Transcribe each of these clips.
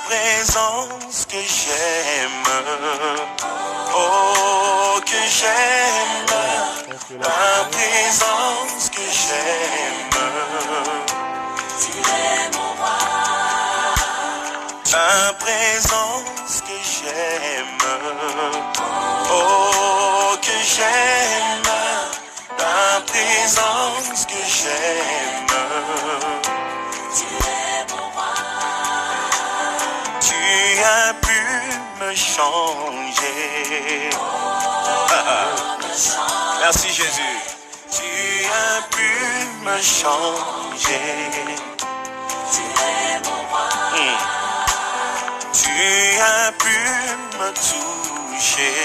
présence que j'aime, oh que j'aime, ta présence que j'aime. Tu es mon roi. Ta présence que j'aime, oh que j'aime, ta présence que j'aime. Tu as pu me changer. Merci Jésus. Tu as pu me changer. Tu es mon roi. Tu as pu me toucher.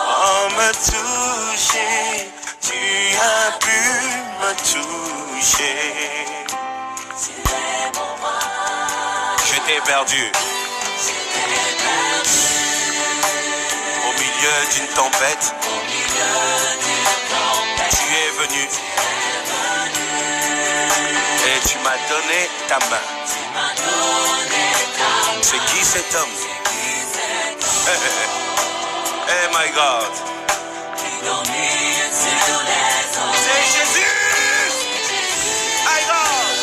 Oh, me toucher. Tu as pu me toucher. Je t'ai perdu. Au milieu d'une tempête. Tu es venu. Et tu m'as donné ta main. C'est qui cet homme? Hey my God. C'est Jésus. My God.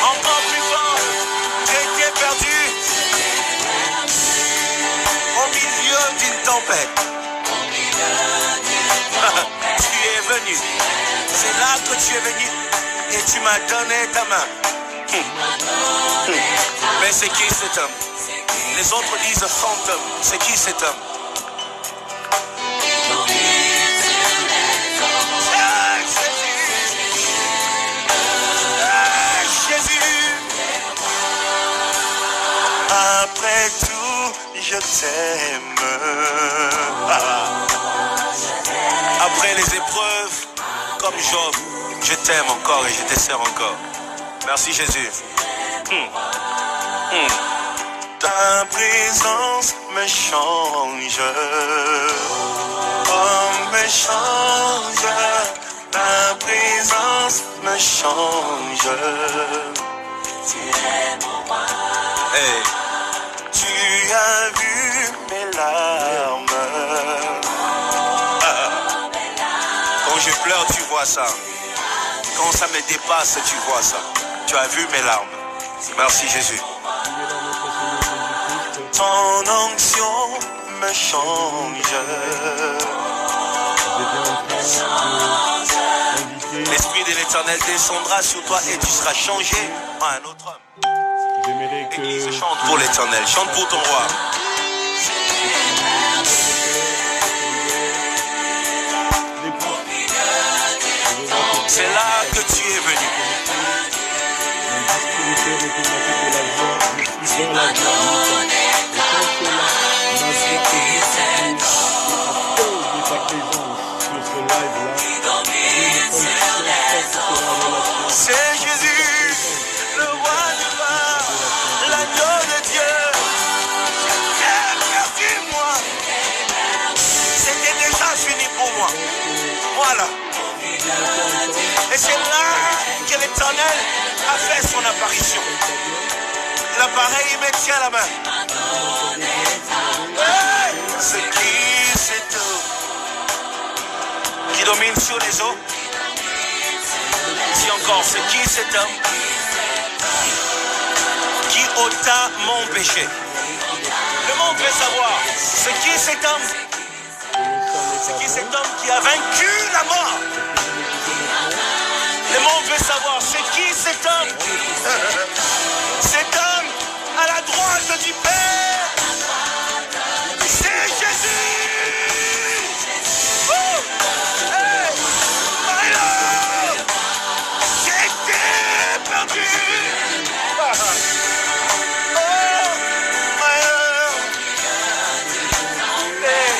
Encore plus fort. J'étais perdu. Au milieu d'une tempête. Tu es venu. C'est là que tu es venu. Et tu m'as donné ta main. Mais c'est qui cet homme? Les autres disent fantôme. C'est qui cet homme? Jésus. Après tout, je t'aime. Après les épreuves, comme Job, je t'aime encore et je te sers encore. Merci Jésus. Ta présence me change. Oh, me change. Ta présence me change. Tu es mon roi. Hey, tu as vu mes larmes. Quand je pleure, tu vois ça. Quand ça me dépasse, tu vois ça. Tu as vu mes larmes. Merci Jésus. Ton onction me change. L'Esprit de l'Éternel descendra sur toi et tu seras changé en un autre homme. Église, chante pour l'Éternel, chante pour ton roi. C'est là que tu es venu. C'est Jésus, le roi du roi, l'agneau de Dieu. Merci-moi. C'était déjà fini pour moi. Voilà. Et c'est là que l'Éternel a fait son apparition. L'appareil me tient la main. Hey, c'est qui cet homme qui domine sur les eaux? Si encore, c'est qui cet homme qui ôta mon péché? Le monde veut savoir, c'est qui cet homme? C'est qui cet homme qui a vaincu la mort? Le monde veut savoir, c'est qui cet homme? Cet homme à la droite du Père, c'est Jésus. Oh, hey, my Lord, j'étais perdu. Oh, my Lord. Hey.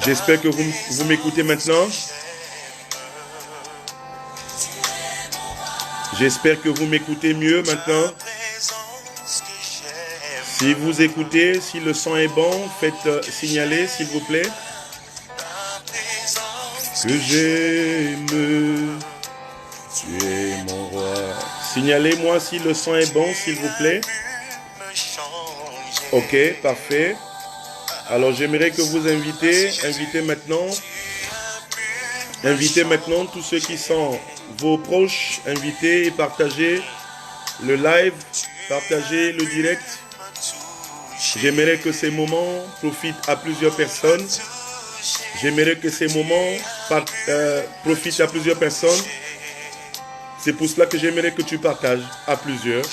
J'espère que vous m'écoutez maintenant. J'espère que vous m'écoutez mieux maintenant. Si vous écoutez, si le son est bon, faites signaler s'il vous plaît. Que j'aime, tu es mon roi. Signalez-moi si le son est bon, s'il vous plaît. Ok, parfait. Alors j'aimerais que vous invitez maintenant tous ceux qui sont vos proches, invitez et partagez le live, partagez le direct. J'aimerais que ces moments profitent à plusieurs personnes. J'aimerais que ces moments profitent à plusieurs personnes. C'est pour cela que j'aimerais que tu partages à plusieurs.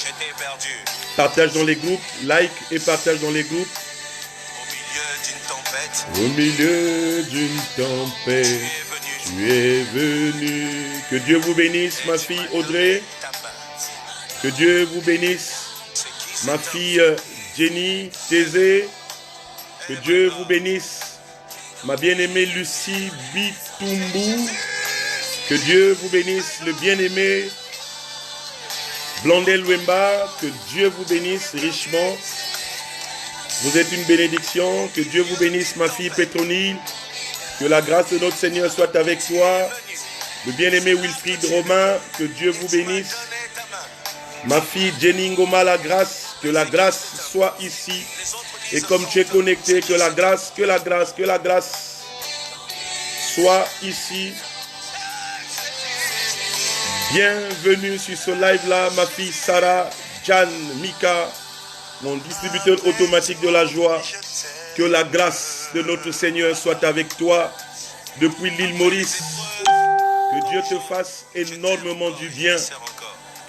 Partage dans les groupes, like et partage dans les groupes. Au milieu d'une tempête, tu es venu. Que Dieu vous bénisse, ma fille Audrey. Que Dieu vous bénisse, ma fille Jenny Thésée. Que Dieu vous bénisse, ma bien-aimée Lucie Bitumbu. Que Dieu vous bénisse, le bien-aimé Blandel Wemba. Que Dieu vous bénisse richement. Vous êtes une bénédiction. Que Dieu vous bénisse, ma fille Pétronille. Que la grâce de notre Seigneur soit avec toi. Le bien-aimé Wilfried Romain. Que Dieu vous bénisse. Ma fille Jenny Ngoma, la grâce soit ici. Et comme tu es connecté, que la grâce soit ici. Bienvenue sur ce live-là, ma fille Sarah, Jan, Mika, mon distributeur automatique de la joie. Que la grâce de notre Seigneur soit avec toi depuis l'île Maurice. Que Dieu te fasse énormément du bien.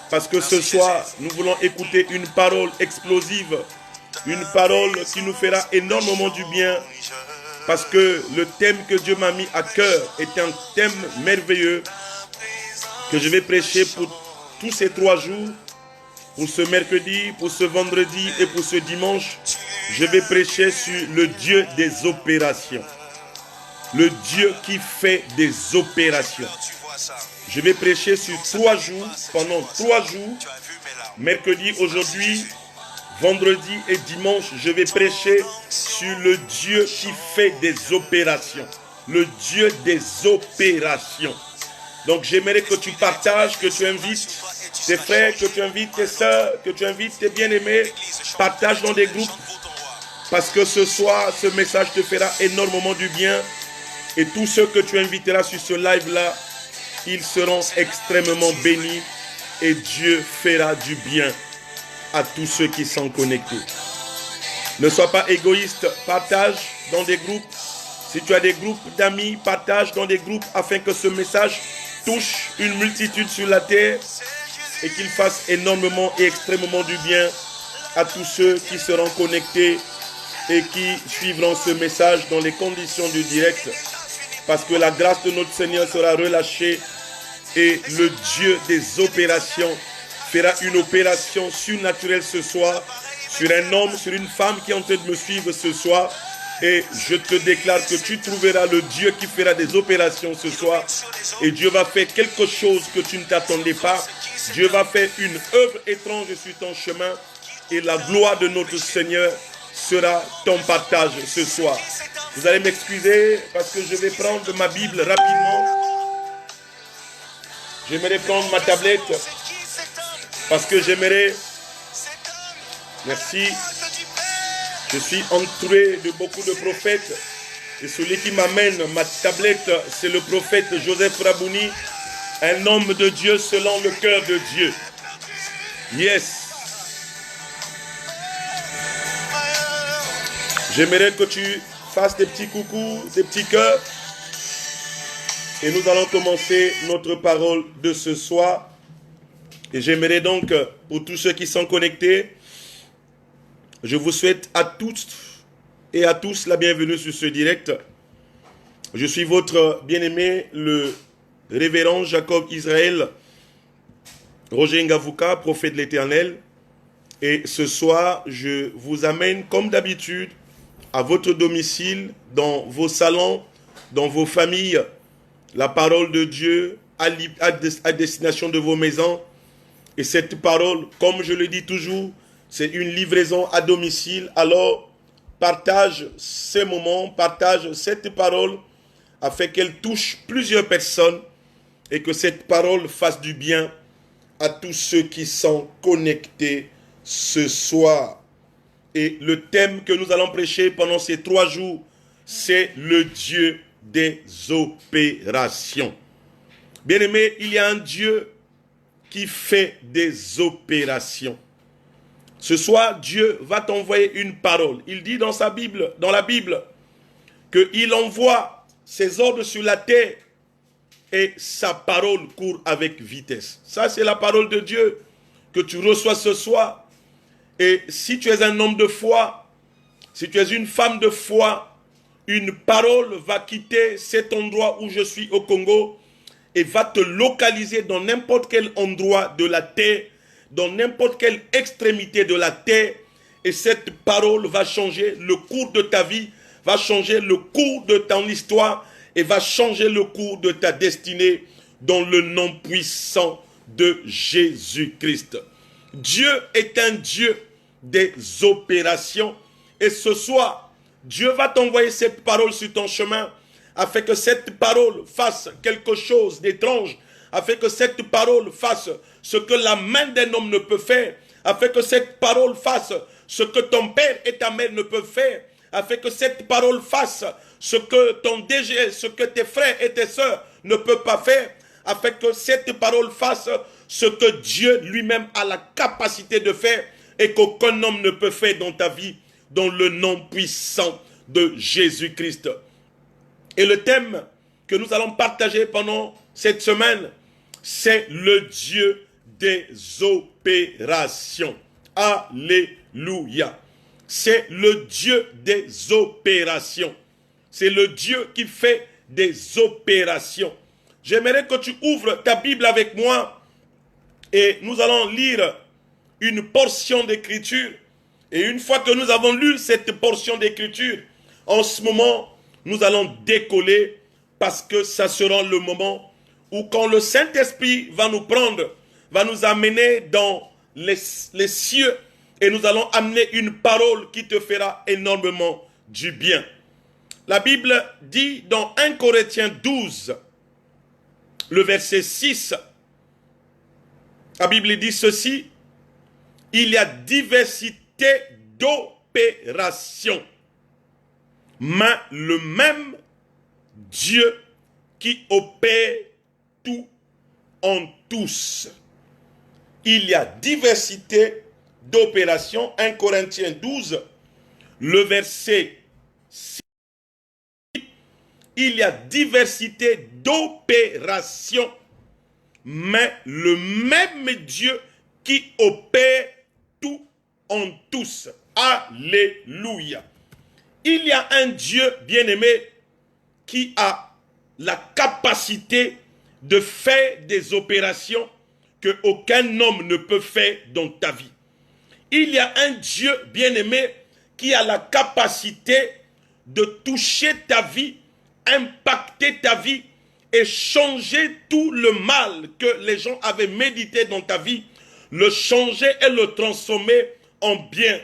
Parce que ce soir, nous voulons écouter une parole explosive. Une parole qui nous fera énormément du bien. Parce que le thème que Dieu m'a mis à cœur est un thème merveilleux. Que je vais prêcher pour tous ces 3 jours. Pour ce mercredi, pour ce vendredi et pour ce dimanche. Je vais prêcher sur le Dieu des opérations. Le Dieu qui fait des opérations. Je vais prêcher sur 3 jours, pendant 3 jours, mercredi, aujourd'hui, vendredi et dimanche, je vais prêcher sur le Dieu qui fait des opérations. Le Dieu des opérations. Donc j'aimerais que tu partages, que tu invites tes frères, que tu invites tes soeurs, que tu invites tes bien-aimés. Partage dans des groupes. Parce que ce soir, ce message te fera énormément du bien. Et tous ceux que tu inviteras sur ce live-là, ils seront extrêmement bénis et Dieu fera du bien à tous ceux qui sont connectés. Ne sois pas égoïste, partage dans des groupes. Si tu as des groupes d'amis, partage dans des groupes afin que ce message touche une multitude sur la terre et qu'il fasse énormément et extrêmement du bien à tous ceux qui seront connectés et qui suivront ce message dans les conditions du direct. Parce que la grâce de notre Seigneur sera relâchée et le Dieu des opérations fera une opération surnaturelle ce soir sur un homme, sur une femme qui est en train de me suivre ce soir. Et je te déclare que tu trouveras le Dieu qui fera des opérations ce soir. Et Dieu va faire quelque chose que tu ne t'attendais pas. Dieu va faire une œuvre étrange sur ton chemin. Et la gloire de notre Seigneur sera ton partage ce soir. Vous allez m'excuser parce que je vais prendre ma Bible rapidement. J'aimerais prendre ma tablette parce que j'aimerais... Merci. Je suis entouré de beaucoup de prophètes. Et celui qui m'amène ma tablette, c'est le prophète Joseph Rabouni, un homme de Dieu selon le cœur de Dieu. Yes. J'aimerais que tu fasses des petits coucous, des petits cœurs. Et nous allons commencer notre parole de ce soir. Et j'aimerais donc, pour tous ceux qui sont connectés, je vous souhaite à toutes et à tous la bienvenue sur ce direct. Je suis votre bien-aimé, le révérend Jacob Israël Roger Ngavouka, prophète de l'Éternel. Et ce soir, je vous amène comme d'habitude à votre domicile, dans vos salons, dans vos familles, la parole de Dieu à destination de vos maisons. Et cette parole, comme je le dis toujours, c'est une livraison à domicile. Alors, partage ces moments, partage cette parole afin qu'elle touche plusieurs personnes et que cette parole fasse du bien à tous ceux qui sont connectés ce soir. Et le thème que nous allons prêcher pendant ces 3 jours, c'est le Dieu des opérations. Bien-aimés, il y a un Dieu qui fait des opérations. Ce soir, Dieu va t'envoyer une parole. Il dit dans sa Bible, dans la Bible, qu'il envoie ses ordres sur la terre et sa parole court avec vitesse. Ça, c'est la parole de Dieu que tu reçois ce soir. Et si tu es un homme de foi, si tu es une femme de foi, une parole va quitter cet endroit où je suis au Congo et va te localiser dans n'importe quel endroit de la terre, dans n'importe quelle extrémité de la terre. Et cette parole va changer le cours de ta vie, va changer le cours de ton histoire et va changer le cours de ta destinée dans le nom puissant de Jésus-Christ. Dieu est un Dieu des opérations et ce soir, Dieu va t'envoyer cette parole sur ton chemin afin que cette parole fasse quelque chose d'étrange, afin que cette parole fasse ce que la main d'un homme ne peut faire, afin que cette parole fasse ce que ton père et ta mère ne peuvent faire, afin que cette parole fasse ce que ton DG, ce que tes frères et tes sœurs ne peuvent pas faire, afin que cette parole fasse ce que Dieu lui-même a la capacité de faire et qu'aucun homme ne peut faire dans ta vie, dans le nom puissant de Jésus-Christ. Et le thème que nous allons partager pendant cette semaine, c'est le Dieu des opérations. Alléluia. C'est le Dieu des opérations. C'est le Dieu qui fait des opérations. J'aimerais que tu ouvres ta Bible avec moi et nous allons lire une portion d'écriture. Et une fois que nous avons lu cette portion d'écriture, en ce moment, nous allons décoller parce que ça sera le moment où quand le Saint-Esprit va nous prendre, va nous amener dans les cieux et nous allons amener une parole qui te fera énormément du bien. La Bible dit dans 1 Corinthiens 12, le verset 6, la Bible dit ceci: il y a diversité d'opérations, mais le même Dieu qui opère tout en tous. Il y a diversité d'opérations. 1 Corinthiens 12, le verset 6. Il y a diversité d'opérations, mais le même Dieu qui opère tout en tous. Alléluia. Il y a un Dieu bien-aimé qui a la capacité de faire des opérations que aucun homme ne peut faire dans ta vie. Il y a un Dieu bien-aimé qui a la capacité de toucher ta vie, impacter ta vie et changer tout le mal que les gens avaient médité dans ta vie, le changer et le transformer en bien,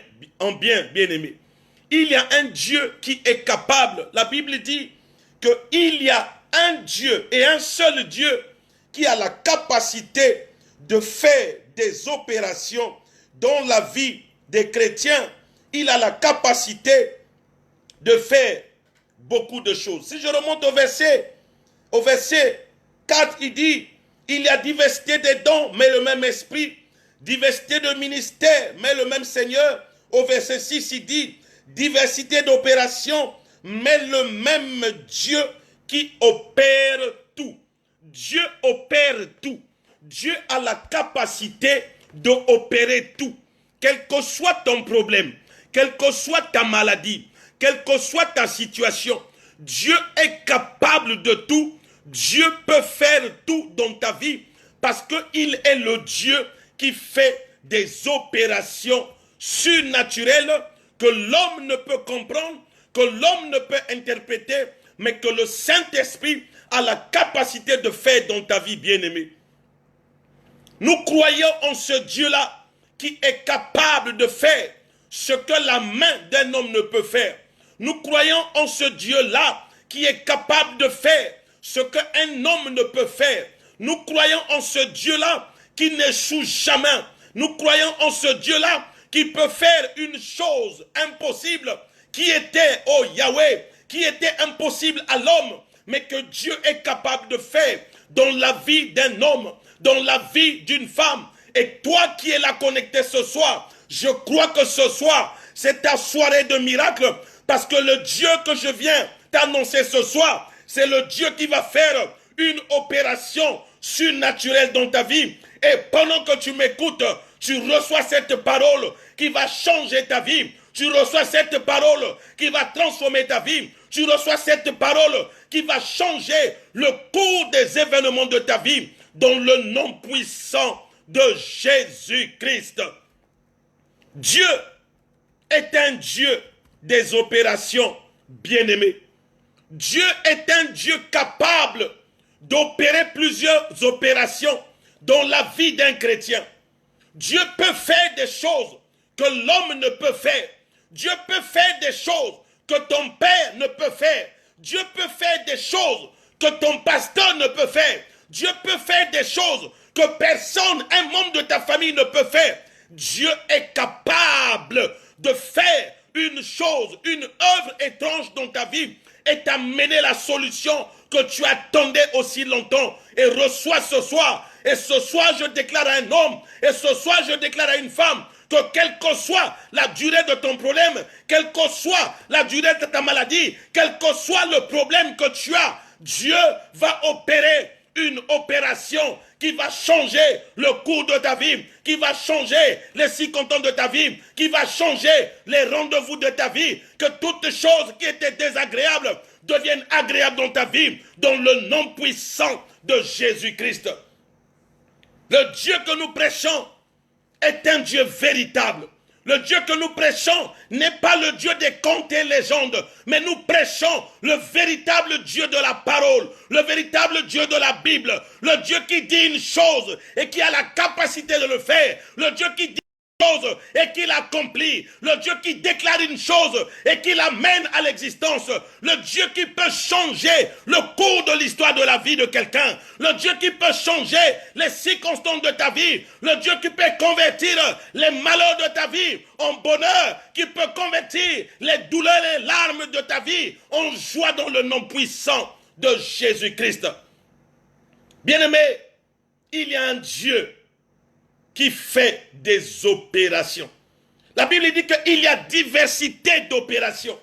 bien-aimé. Il y a un Dieu qui est capable. La Bible dit qu'il y a un Dieu et un seul Dieu qui a la capacité de faire des opérations dans la vie des chrétiens. Il a la capacité de faire beaucoup de choses. Si je remonte au verset 4, il dit, il y a diversité des dons, mais le même esprit, diversité de ministères, mais le même Seigneur. Au verset 6, il dit, diversité d'opérations, mais le même Dieu qui opère tout. Dieu opère tout. Dieu a la capacité d'opérer tout. Quel que soit ton problème, quelle que soit ta maladie, quelle que soit ta situation, Dieu est capable de tout. Dieu peut faire tout dans ta vie parce qu'il est le Dieu qui fait des opérations surnaturelles que l'homme ne peut comprendre, que l'homme ne peut interpréter, mais que le Saint-Esprit a la capacité de faire dans ta vie, bien-aimée. Nous croyons en ce Dieu-là qui est capable de faire ce que la main d'un homme ne peut faire. Nous croyons en ce Dieu-là qui est capable de faire ce qu'un homme ne peut faire. Nous croyons en ce Dieu-là qui n'échoue jamais. Nous croyons en ce Dieu-là qui peut faire une chose impossible qui était, oh Yahweh, qui était impossible à l'homme, mais que Dieu est capable de faire dans la vie d'un homme, dans la vie d'une femme. Et toi qui es là connecté ce soir, je crois que ce soir, c'est ta soirée de miracle, parce que le Dieu que je viens t'annoncer ce soir, c'est le Dieu qui va faire une opération surnaturelle dans ta vie. Et pendant que tu m'écoutes, tu reçois cette parole qui va changer ta vie. Tu reçois cette parole qui va transformer ta vie. Tu reçois cette parole qui va changer le cours des événements de ta vie dans le nom puissant de Jésus-Christ. Dieu est un Dieu des opérations, bien-aimés. Dieu est un Dieu capable d'opérer plusieurs opérations dans la vie d'un chrétien. Dieu peut faire des choses que l'homme ne peut faire. Dieu peut faire des choses que ton père ne peut faire. Dieu peut faire des choses que ton pasteur ne peut faire. Dieu peut faire des choses que personne, un membre de ta famille ne peut faire. Dieu est capable de faire une chose, une œuvre étrange dans ta vie et t'amener la solution que tu attendais aussi longtemps. Et reçois ce soir. Et ce soir, je déclare à un homme, et ce soir, je déclare à une femme, que quelle que soit la durée de ton problème, quelle que soit la durée de ta maladie, quel que soit le problème que tu as, Dieu va opérer une opération qui va changer le cours de ta vie, qui va changer les circonstances de ta vie, qui va changer les rendez-vous de ta vie, que toutes choses qui étaient désagréables deviennent agréables dans ta vie, dans le nom puissant de Jésus-Christ. Le Dieu que nous prêchons est un Dieu véritable. Le Dieu que nous prêchons n'est pas le Dieu des contes et légendes, mais nous prêchons le véritable Dieu de la parole, le véritable Dieu de la Bible, le Dieu qui dit une chose et qui a la capacité de le faire, le Dieu qui dit une chose et qui l'accomplit, le Dieu qui déclare une chose et qui l'amène à l'existence, le Dieu qui peut changer le cours de l'histoire de la vie de quelqu'un, le Dieu qui peut changer les circonstances de ta vie, le Dieu qui peut convertir les malheurs de ta vie en bonheur, qui peut convertir les douleurs et les larmes de ta vie en joie dans le nom puissant de Jésus-Christ. Bien-aimé, il y a un Dieu qui fait des opérations. La Bible dit qu'il y a diversité d'opérations.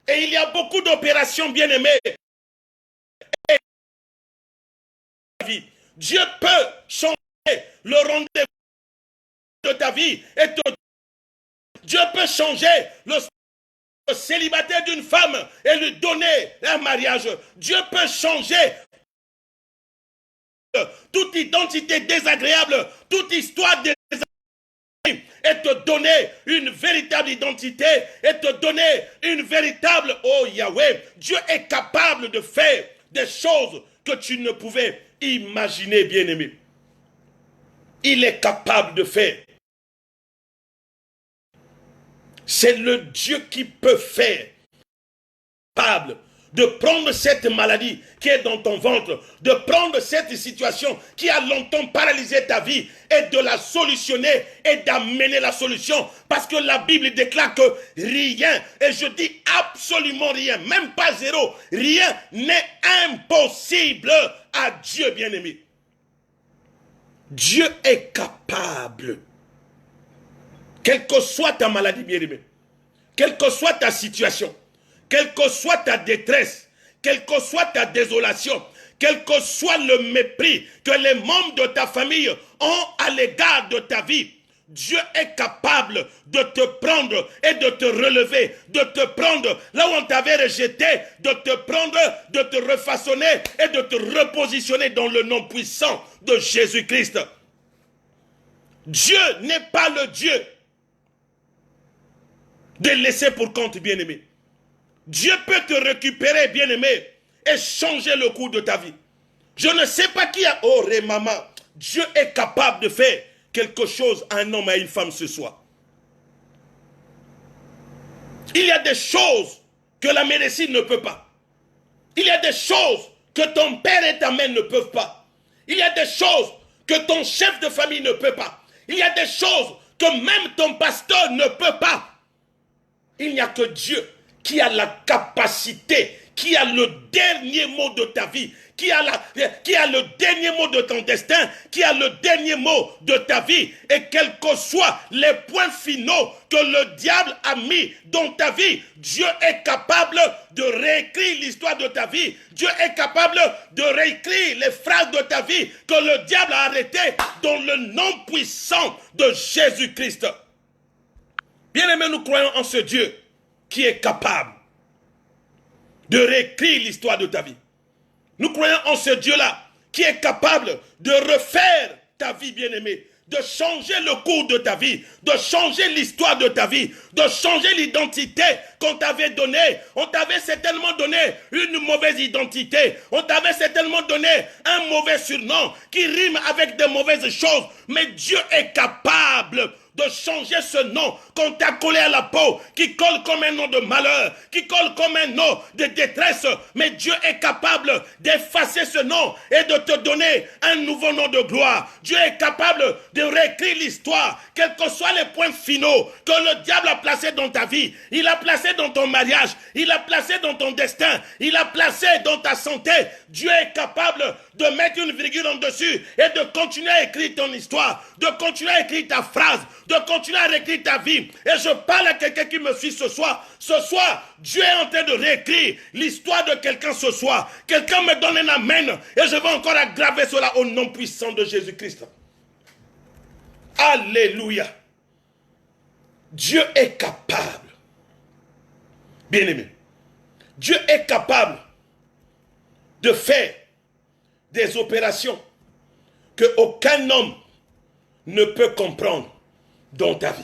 Et il y a beaucoup d'opérations, bien-aimées. Dieu peut changer le rendez-vous de ta vie. Dieu peut changer le célibataire d'une femme et lui donner un mariage. Dieu peut changer toute identité désagréable, toute histoire désagréable et te donner une véritable identité et te donner une véritable, oh Yahweh, Dieu est capable de faire des choses que tu ne pouvais imaginer, bien-aimé. Il est capable de faire. C'est le Dieu qui peut faire, capable de prendre cette maladie qui est dans ton ventre, de prendre cette situation qui a longtemps paralysé ta vie et de la solutionner et d'amener la solution. Parce que la Bible déclare que rien, et je dis absolument rien, même pas zéro, rien n'est impossible à Dieu, bien-aimé. Dieu est capable. Quelle que soit ta maladie, bien-aimé, quelle que soit ta situation, quelle que soit ta détresse, quelle que soit ta désolation, quel que soit le mépris que les membres de ta famille ont à l'égard de ta vie, Dieu est capable de te prendre et de te relever, de te prendre là où on t'avait rejeté, de te prendre, de te refaçonner et de te repositionner dans le nom puissant de Jésus-Christ. Dieu n'est pas le Dieu de laisser pour compte, bien-aimé. Dieu peut te récupérer, bien-aimé, et changer le cours de ta vie. Je ne sais pas qui a... Oh, Rémama, Dieu est capable de faire quelque chose à un homme et à une femme ce soir. Il y a des choses que la médecine ne peut pas. Il y a des choses que ton père et ta mère ne peuvent pas. Il y a des choses que ton chef de famille ne peut pas. Il y a des choses que même ton pasteur ne peut pas. Il n'y a que Dieu qui a la capacité, qui a le dernier mot de ta vie, qui a le dernier mot de ton destin, qui a le dernier mot de ta vie. Et quels que soient les points finaux que le diable a mis dans ta vie, Dieu est capable de réécrire l'histoire de ta vie. Dieu est capable de réécrire les phrases de ta vie que le diable a arrêtées dans le nom puissant de Jésus-Christ. Bien-aimés, nous croyons en ce Dieu qui est capable de réécrire l'histoire de ta vie. Nous croyons en ce Dieu-là qui est capable de refaire ta vie, bien-aimée, de changer le cours de ta vie, de changer l'histoire de ta vie, de changer l'identité qu'on t'avait donnée. On t'avait certainement donné une mauvaise identité. On t'avait certainement donné un mauvais surnom qui rime avec de mauvaises choses. Mais Dieu est capable de changer ce nom qu'on t'a collé à la peau, qui colle comme un nom de malheur, qui colle comme un nom de détresse. Mais Dieu est capable d'effacer ce nom et de te donner un nouveau nom de gloire. Dieu est capable de réécrire l'histoire, quels que soient les points finaux que le diable a placés dans ta vie. Il a placé dans ton mariage, il a placé dans ton destin, il a placé dans ta santé. Dieu est capable de mettre une virgule en dessus et de continuer à écrire ton histoire, de continuer à écrire ta phrase, de continuer à réécrire ta vie. Et je parle à quelqu'un qui me suit ce soir. Ce soir, Dieu est en train de réécrire l'histoire de quelqu'un ce soir. Quelqu'un me donne un amen et je vais encore aggraver cela au nom puissant de Jésus-Christ. Alléluia. Dieu est capable. Bien-aimé, Dieu est capable de faire des opérations que aucun homme ne peut comprendre dans ta vie.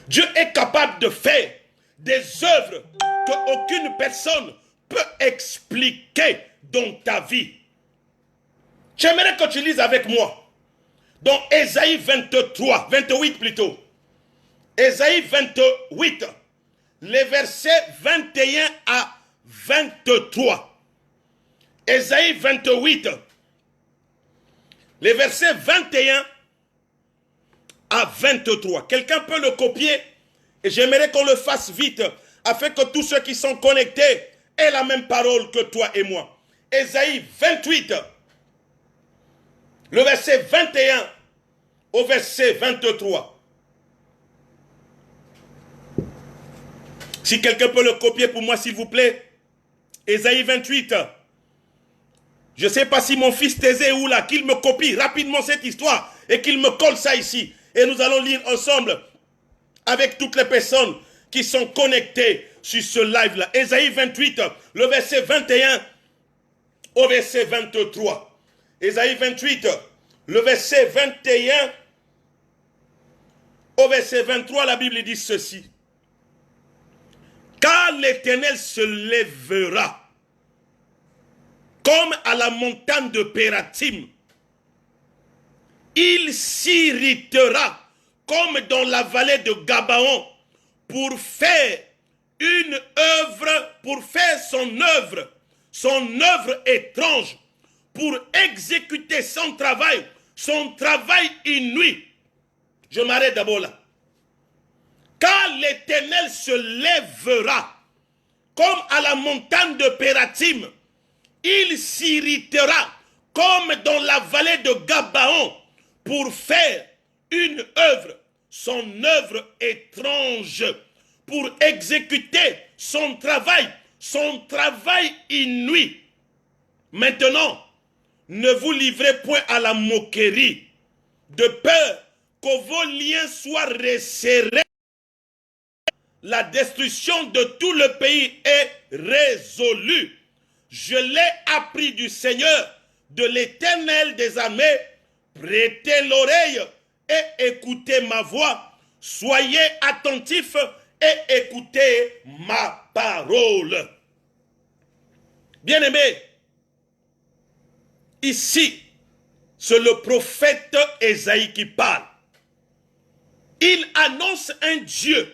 Dieu est capable de faire des œuvres qu'aucune personne peut expliquer dans ta vie. J'aimerais que tu lises avec moi dans Ésaïe 28 plutôt. Ésaïe 28, les versets 21 à 23. Ésaïe 28, les versets 21 à 23. Quelqu'un peut le copier et j'aimerais qu'on le fasse vite afin que tous ceux qui sont connectés aient la même parole que toi et moi. Ésaïe 28, le verset 21 au verset 23. Si quelqu'un peut le copier pour moi, s'il vous plaît. Ésaïe 28. Je ne sais pas si mon fils Thésée est où là, qu'il me copie rapidement cette histoire et qu'il me colle ça ici. Et nous allons lire ensemble avec toutes les personnes qui sont connectées sur ce live-là. Ésaïe 28, le verset 21 au verset 23. Ésaïe 28, le verset 21 au verset 23, la Bible dit ceci. Car l'Éternel se lèvera comme à la montagne de Pératim. Il s'irritera comme dans la vallée de Gabaon pour faire une œuvre, pour faire son œuvre étrange, pour exécuter son travail inouï. Je m'arrête d'abord là. Car l'Éternel se lèvera comme à la montagne de Pératim. Il s'irritera comme dans la vallée de Gabaon pour faire une œuvre, son œuvre étrange, pour exécuter son travail inouï. Maintenant, ne vous livrez point à la moquerie, de peur que vos liens soient resserrés. La destruction de tout le pays est résolue. Je l'ai appris du Seigneur, de l'Éternel des armées. Prêtez l'oreille et écoutez ma voix. Soyez attentifs et écoutez ma parole. Bien-aimés, ici, c'est le prophète Ésaïe qui parle. Il annonce un Dieu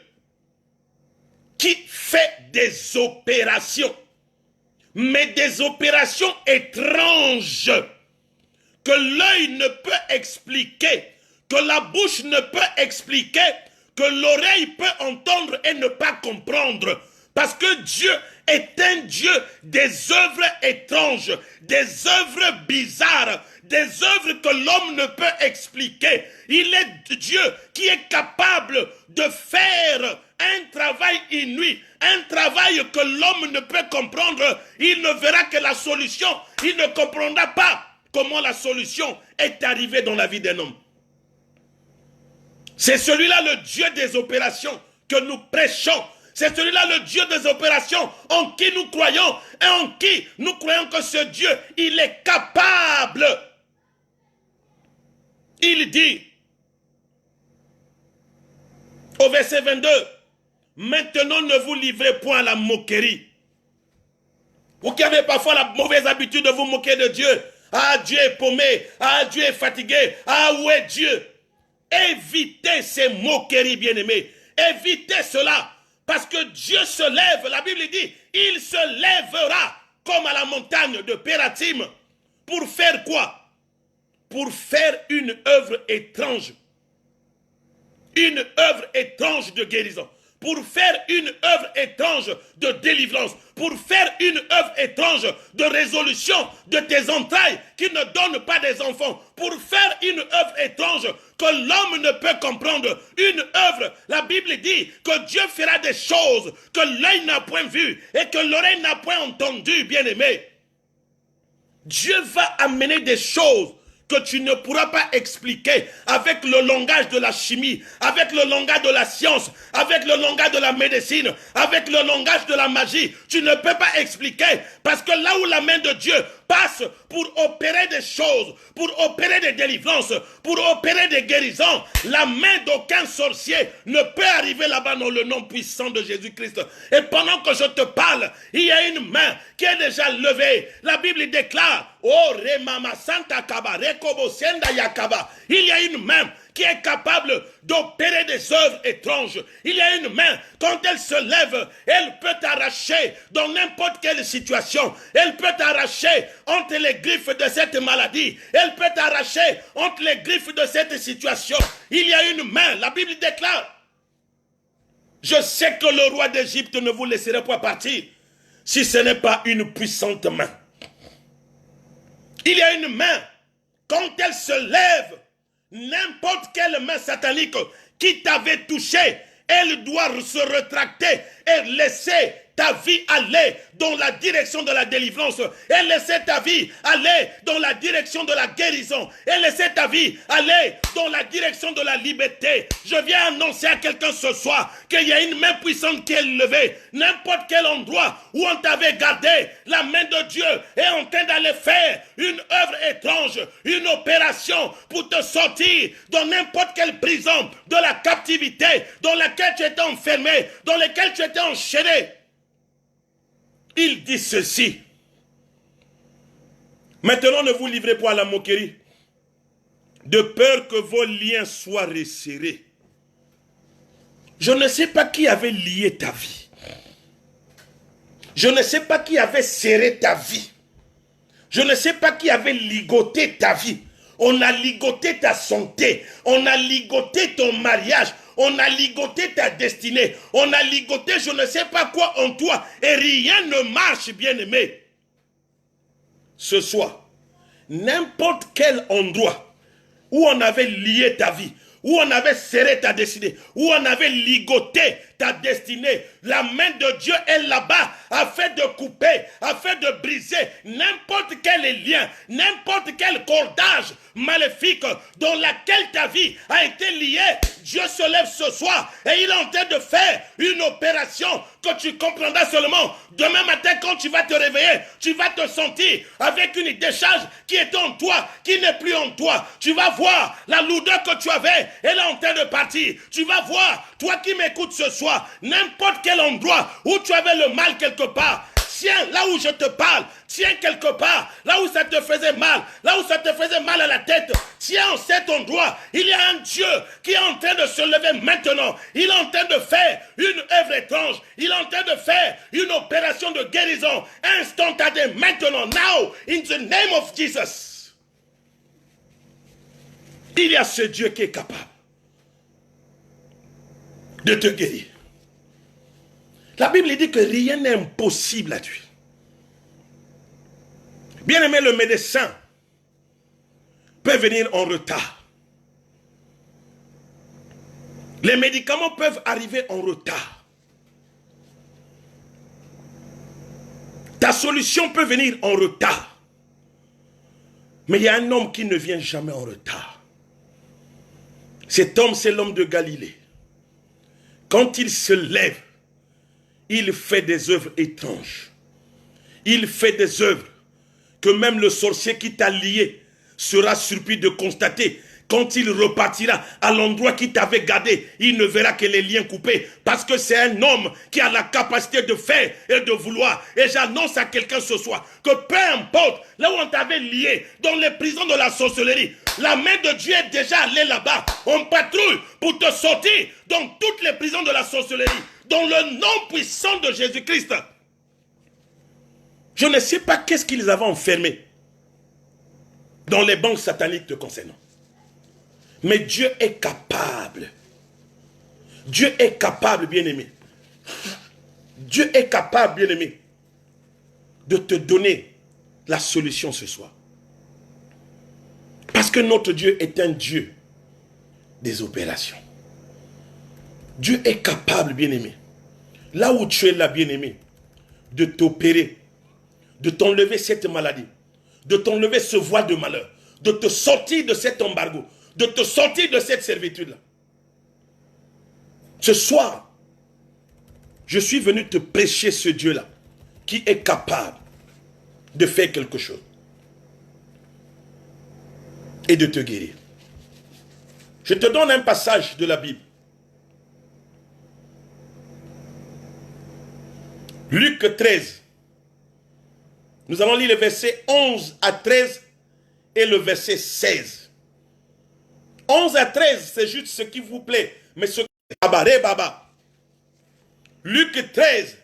qui fait des opérations, mais des opérations étranges que l'œil ne peut expliquer, que la bouche ne peut expliquer, que l'oreille peut entendre et ne pas comprendre. Parce que Dieu est un Dieu des œuvres étranges, des œuvres bizarres, des œuvres que l'homme ne peut expliquer. Il est Dieu qui est capable de faire un travail inouï, un travail que l'homme ne peut comprendre. Il ne verra que la solution. Il ne comprendra pas comment la solution est arrivée dans la vie d'un homme. C'est celui-là le Dieu des opérations que nous prêchons. C'est celui-là le Dieu des opérations en qui nous croyons et en qui nous croyons que ce Dieu, il est capable. Il dit au verset 22, maintenant ne vous livrez point à la moquerie. Vous qui avez parfois la mauvaise habitude de vous moquer de Dieu. Ah, Dieu est paumé. Ah, Dieu est fatigué. Ah, où est Dieu? Évitez ces moqueries, bien-aimés. Évitez cela. Parce que Dieu se lève, la Bible dit, il se lèvera comme à la montagne de Pératim. Pour faire quoi? Pour faire une œuvre étrange. Une œuvre étrange de guérison. Pour faire une œuvre étrange de délivrance. Pour faire une œuvre étrange de résolution de tes entrailles qui ne donnent pas des enfants. Pour faire une œuvre étrange que l'homme ne peut comprendre. Une œuvre, la Bible dit que Dieu fera des choses que l'œil n'a point vues et que l'oreille n'a point entendues, bien-aimé. Dieu va amener des choses que tu ne pourras pas expliquer avec le langage de la chimie, avec le langage de la science, avec le langage de la médecine, avec le langage de la magie. Tu ne peux pas expliquer parce que là où la main de Dieu passe pour opérer des choses, pour opérer des délivrances, pour opérer des guérisons, la main d'aucun sorcier ne peut arriver là-bas dans le nom puissant de Jésus-Christ. Et pendant que je te parle, il y a une main qui est déjà levée. La Bible déclare, oh, Remama Santa Kaba, Rekobo Senda Yakaba. Il y a une main qui est capable d'opérer des œuvres étranges. Il y a une main, quand elle se lève, elle peut t'arracher dans n'importe quelle situation. Elle peut t'arracher entre les griffes de cette maladie. Elle peut t'arracher entre les griffes de cette situation. Il y a une main, la Bible déclare, je sais que le roi d'Égypte ne vous laisserait pas partir si ce n'est pas une puissante main. Il y a une main, quand elle se lève, n'importe quelle main satanique qui t'avait touché, elle doit se rétracter et laisser ta vie aller dans la direction de la délivrance, et laisser ta vie aller dans la direction de la guérison, et laisser ta vie aller dans la direction de la liberté. Je viens annoncer à quelqu'un ce soir qu'il y a une main puissante qui est levée. N'importe quel endroit où on t'avait gardé, la main de Dieu est en train d'aller faire une œuvre étrange, une opération pour te sortir dans n'importe quelle prison de la captivité dans laquelle tu étais enfermé, dans laquelle tu étais enchaîné. Il dit ceci. Maintenant, ne vous livrez pas à la moquerie, de peur que vos liens soient resserrés. Je ne sais pas qui avait lié ta vie. Je ne sais pas qui avait serré ta vie. Je ne sais pas qui avait ligoté ta vie. On a ligoté ta santé. On a ligoté ton mariage. On a ligoté ta destinée. On a ligoté je ne sais pas quoi en toi. Et rien ne marche, bien-aimé. Ce soir, n'importe quel endroit où on avait lié ta vie, où on avait serré ta destinée, où on avait ligoté ta destinée, la main de Dieu est là-bas afin de couper, afin de briser n'importe quel lien, n'importe quel cordage maléfique dans laquelle ta vie a été liée. Dieu se lève ce soir et il est en train de faire une opération que tu comprendras seulement demain matin quand tu vas te réveiller. Tu vas te sentir avec une décharge qui est en toi, qui n'est plus en toi. Tu vas voir la lourdeur que tu avais, elle est en train de partir. Tu vas voir, toi qui m'écoutes ce soir, n'importe quel endroit où tu avais le mal quelque part, tiens là où je te parle, tiens quelque part, là où ça te faisait mal, là où ça te faisait mal à la tête, tiens en cet endroit, il y a un Dieu qui est en train de se lever maintenant, il est en train de faire une œuvre étrange, il est en train de faire une opération de guérison instantanée maintenant, now, in the name of Jesus. Il y a ce Dieu qui est capable de te guérir. La Bible dit que rien n'est impossible à Dieu. Bien aimé, le médecin peut venir en retard. Les médicaments peuvent arriver en retard. Ta solution peut venir en retard. Mais il y a un homme qui ne vient jamais en retard. Cet homme, c'est l'homme de Galilée. Quand il se lève, il fait des œuvres étranges. Il fait des œuvres que même le sorcier qui t'a lié sera surpris de constater. Quand il repartira à l'endroit qui t'avait gardé, il ne verra que les liens coupés. Parce que c'est un homme qui a la capacité de faire et de vouloir. Et j'annonce à quelqu'un ce soir que peu importe là où on t'avait lié, dans les prisons de la sorcellerie, la main de Dieu est déjà allée là-bas. On patrouille pour te sortir dans toutes les prisons de la sorcellerie. Dans le nom puissant de Jésus-Christ. Je ne sais pas qu'est-ce qu'ils avaient enfermé dans les banques sataniques te concernant. Mais Dieu est capable. Dieu est capable, bien-aimé. Dieu est capable, bien-aimé, de te donner la solution ce soir. Parce que notre Dieu est un Dieu des opérations. Dieu est capable, bien-aimé, là où tu es là, bien-aimé, de t'opérer, de t'enlever cette maladie, de t'enlever ce voile de malheur, de te sortir de cet embargo, de te sortir de cette servitude-là. Ce soir, je suis venu te prêcher ce Dieu-là, qui est capable de faire quelque chose et de te guérir. Je te donne un passage de la Bible. Luc 13. Nous allons lire les versets 11 à 13 et le verset 16. 11 à 13, c'est juste ce qui vous plaît. Mais ce baba. Luc 13.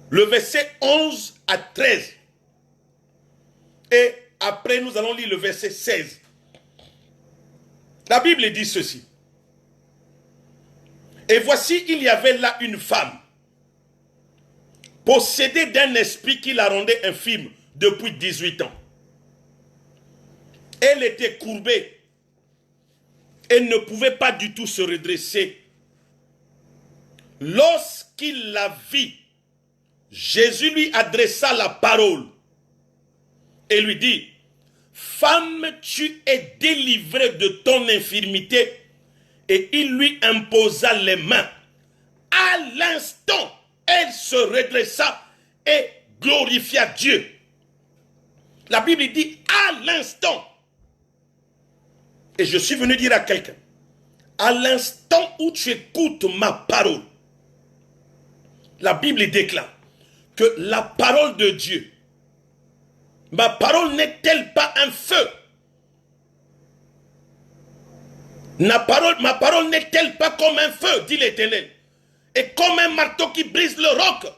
Le verset 11 à 13. Et après, nous allons lire le verset 16. La Bible dit ceci. Et voici, il y avait là une femme, possédée d'un esprit qui la rendait infirme depuis 18 ans. Elle était courbée. Elle ne pouvait pas du tout se redresser. Lorsqu'il la vit, Jésus lui adressa la parole et lui dit, « Femme, tu es délivrée de ton infirmité. » Et il lui imposa les mains. À l'instant, elle se redressa et glorifia Dieu. La Bible dit, à l'instant. Et je suis venu dire à quelqu'un, à l'instant où tu écoutes ma parole, la Bible déclare que la parole de Dieu, ma parole n'est-elle pas un feu? Ma parole n'est-elle pas comme un feu, dit l'Éternel, et comme un marteau qui brise le roc?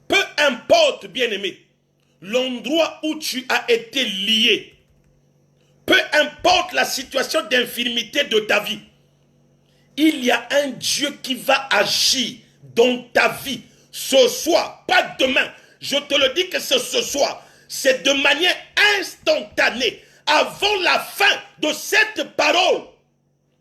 Peu importe, bien-aimé, l'endroit où tu as été lié, peu importe la situation d'infirmité de ta vie, il y a un Dieu qui va agir dans ta vie ce soir, pas demain. Je te le dis que c'est ce soir, c'est de manière instantanée. Avant la fin de cette parole,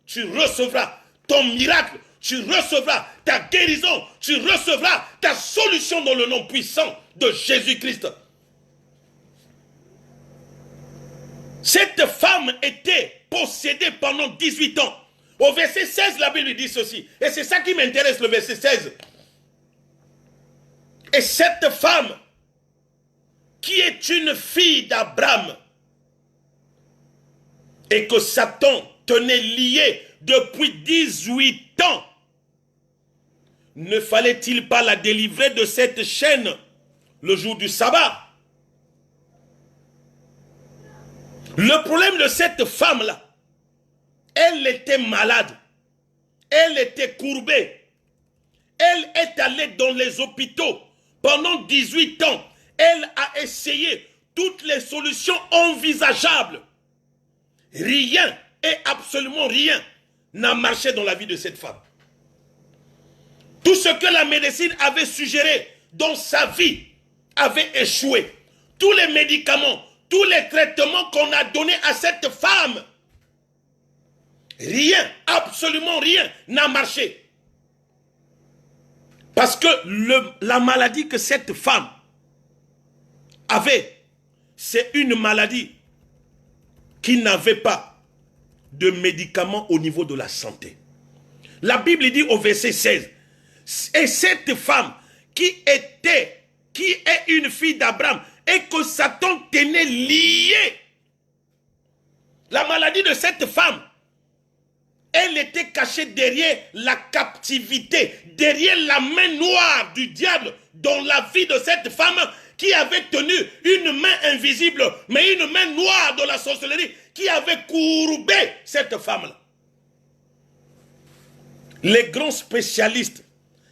tu recevras ton miracle, tu recevras ta guérison, tu recevras ta solution dans le nom puissant de Jésus-Christ. Cette femme était possédée pendant 18 ans. Au verset 16, la Bible dit ceci. Et c'est ça qui m'intéresse, le verset 16. Et cette femme, qui est une fille d'Abraham, et que Satan tenait liée depuis 18 ans, ne fallait-il pas la délivrer de cette chaîne le jour du sabbat? Le problème de cette femme-là, elle était malade, elle était courbée, elle est allée dans les hôpitaux pendant 18 ans, elle a essayé toutes les solutions envisageables. Rien et absolument rien n'a marché dans la vie de cette femme. Tout ce que la médecine avait suggéré dans sa vie avait échoué. Tous les médicaments, tous les traitements qu'on a donnés à cette femme, rien, absolument rien n'a marché. Parce que la maladie que cette femme avait, c'est une maladie qui n'avait pas de médicaments au niveau de la santé. La Bible dit au verset 16, et cette femme qui est une fille d'Abraham et que Satan tenait liée, la maladie de cette femme, elle était cachée derrière la captivité, derrière la main noire du diable dans la vie de cette femme qui avait tenu une main invisible, mais une main noire de la sorcellerie qui avait courbé cette femme-là. Les grands spécialistes,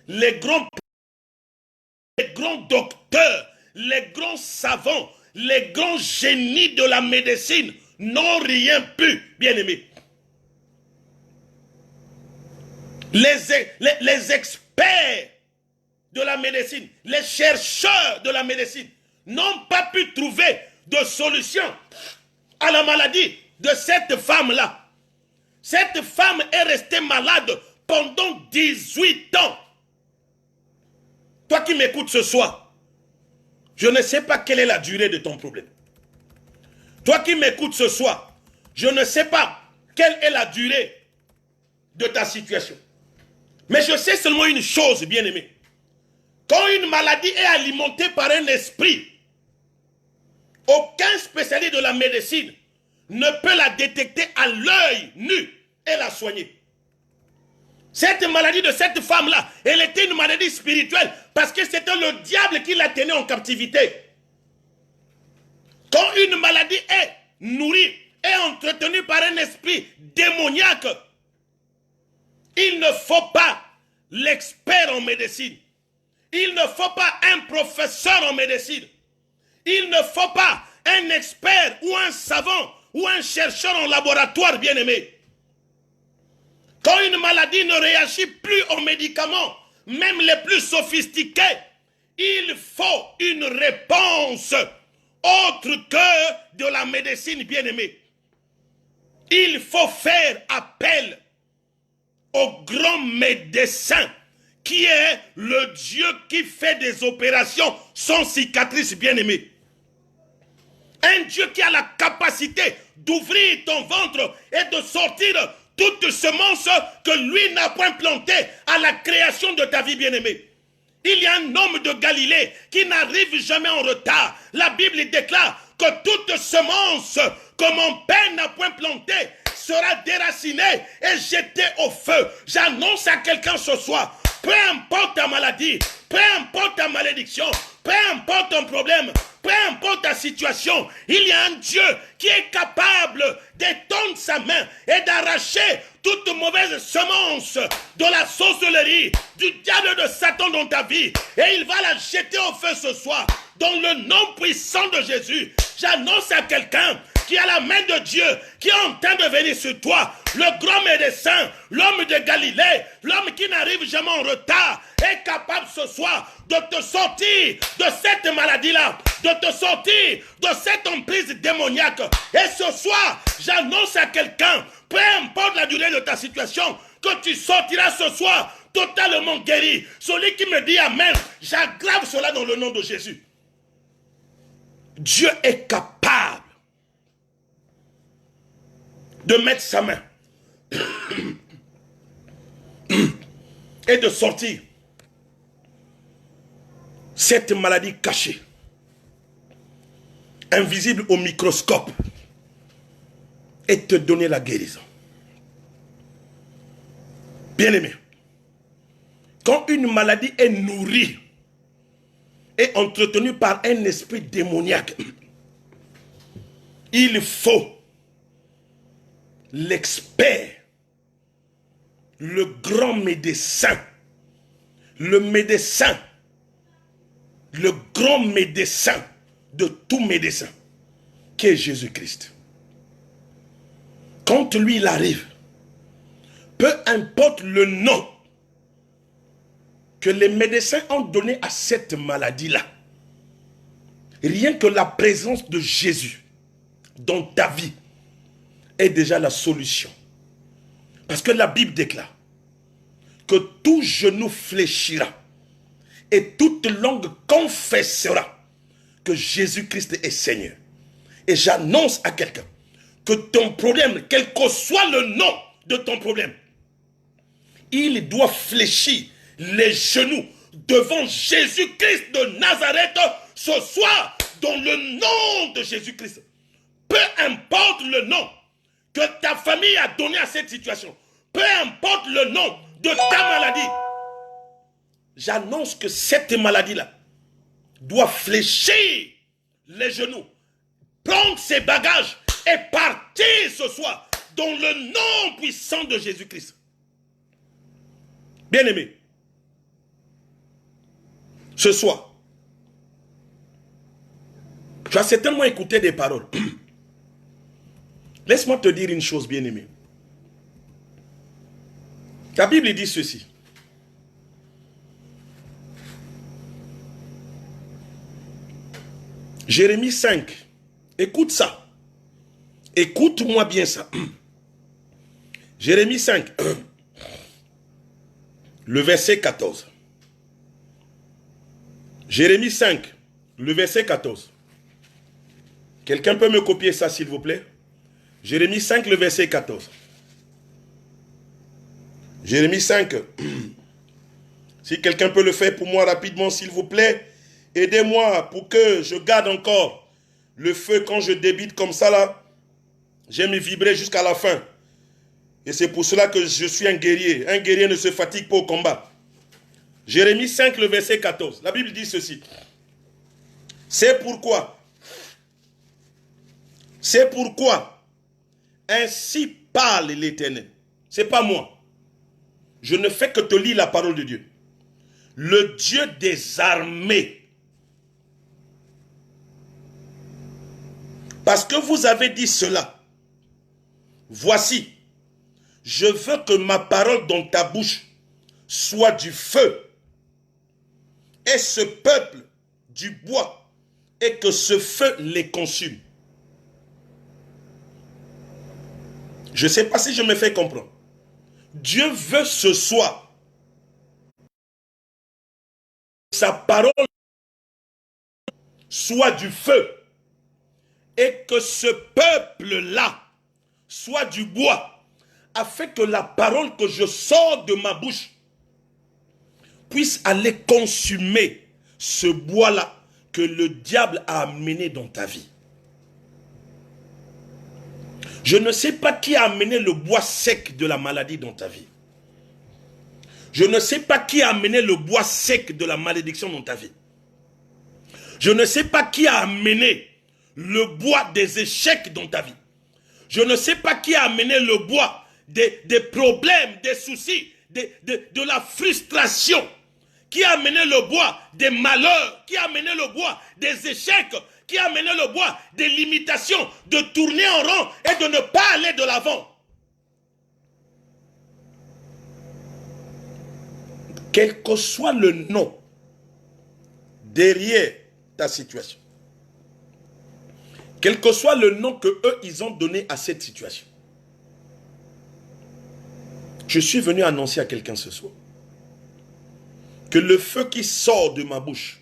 les grands docteurs, les grands savants, les grands génies de la médecine n'ont rien pu, bien aimé. Les experts de la médecine, les chercheurs de la médecine n'ont pas pu trouver de solution à la maladie de cette femme-là. Cette femme est restée malade pendant 18 ans. Toi qui m'écoutes ce soir, je ne sais pas quelle est la durée de ton problème. Toi qui m'écoutes ce soir, je ne sais pas quelle est la durée de ta situation. Mais je sais seulement une chose, bien-aimé. Quand une maladie est alimentée par un esprit, aucun spécialiste de la médecine ne peut la détecter à l'œil nu et la soigner. Cette maladie de cette femme-là, elle était une maladie spirituelle parce que c'était le diable qui la tenait en captivité. Quand une maladie est nourrie et entretenue par un esprit démoniaque, il ne faut pas l'expert en médecine. Il ne faut pas un professeur en médecine. Il ne faut pas un expert ou un savant ou un chercheur en laboratoire, bien-aimé. Quand une maladie ne réagit plus aux médicaments, même les plus sophistiqués, il faut une réponse autre que de la médecine, bien-aimé. Il faut faire appel au grand médecin qui est le Dieu qui fait des opérations sans cicatrice, bien-aimé. Un Dieu qui a la capacité d'ouvrir ton ventre et de sortir toute semence que lui n'a point plantée à la création de ta vie, bien-aimée. Il y a un homme de Galilée qui n'arrive jamais en retard. La Bible déclare que toute semence que mon Père n'a point plantée sera déracinée et jetée au feu. J'annonce à quelqu'un ce soir, peu importe ta maladie, peu importe ta malédiction, peu importe ton problème, peu importe ta situation, il y a un Dieu qui est capable d'étendre sa main et d'arracher toute mauvaise semence de la sorcellerie, du diable de Satan dans ta vie. Et il va la jeter au feu ce soir. Dans le nom puissant de Jésus, j'annonce à quelqu'un qui a la main de Dieu, qui est en train de venir sur toi, le grand médecin, l'homme de Galilée, l'homme qui n'arrive jamais en retard, est capable ce soir de te sortir de cette maladie-là, de te sortir de cette emprise démoniaque. Et ce soir, j'annonce à quelqu'un, peu importe la durée de ta situation, que tu sortiras ce soir totalement guéri. Celui qui me dit Amen, j'aggrave cela dans le nom de Jésus. Dieu est capable de mettre sa main et de sortir cette maladie cachée, invisible au microscope, et te donner la guérison. Bien-aimé, quand une maladie est nourrie et entretenue par un esprit démoniaque, il faut l'expert, le grand médecin, le grand médecin de tout médecin, qui est Jésus-Christ. Quand lui il arrive, peu importe le nom que les médecins ont donné à cette maladie-là, rien que la présence de Jésus dans ta vie est déjà la solution. Parce que la Bible déclare que tout genou fléchira et toute langue confessera que Jésus-Christ est Seigneur. Et j'annonce à quelqu'un que ton problème, quel que soit le nom de ton problème, il doit fléchir les genoux devant Jésus-Christ de Nazareth ce soir, dans le nom de Jésus-Christ. Peu importe le nom que ta famille a donné à cette situation, peu importe le nom de ta maladie, j'annonce que cette maladie-là doit fléchir les genoux, prendre ses bagages et partir ce soir dans le nom puissant de Jésus-Christ. Bien-aimé, ce soir, tu as certainement écouté des paroles. Laisse-moi te dire une chose, bien-aimé. La Bible dit ceci. Jérémie 5. Écoute ça. Écoute-moi bien ça. Jérémie 5. Le verset 14. Jérémie 5. Le verset 14. Quelqu'un peut me copier ça, s'il vous plaît? Jérémie 5, le verset 14. Jérémie 5. Si quelqu'un peut le faire pour moi rapidement, s'il vous plaît, aidez-moi pour que je garde encore le feu quand je débite comme ça là. J'aime vibrer jusqu'à la fin. Et c'est pour cela que je suis un guerrier. Un guerrier ne se fatigue pas au combat. Jérémie 5, le verset 14. La Bible dit ceci. C'est pourquoi, ainsi parle l'Éternel. C'est pas moi. Je ne fais que te lire la parole de Dieu. Le Dieu des armées. Parce que vous avez dit cela. Voici, je veux que ma parole dans ta bouche soit du feu. Et ce peuple du bois. Et que ce feu les consume. Je ne sais pas si je me fais comprendre. Dieu veut ce soir que sa parole soit du feu et que ce peuple-là soit du bois, afin que la parole que je sors de ma bouche puisse aller consumer ce bois-là que le diable a amené dans ta vie. Je ne sais pas qui a amené le bois sec de la maladie dans ta vie. Je ne sais pas qui a amené le bois sec de la malédiction dans ta vie. Je ne sais pas qui a amené le bois des échecs dans ta vie. Je ne sais pas qui a amené le bois des problèmes, des soucis, de la frustration. Qui a amené le bois des malheurs. Qui a amené le bois des échecs. Qui a amené le bois des limitations, de tourner en rond et de ne pas aller de l'avant. Quel que soit le nom derrière ta situation, quel que soit le nom que eux ils ont donné à cette situation, je suis venu annoncer à quelqu'un ce soir que le feu qui sort de ma bouche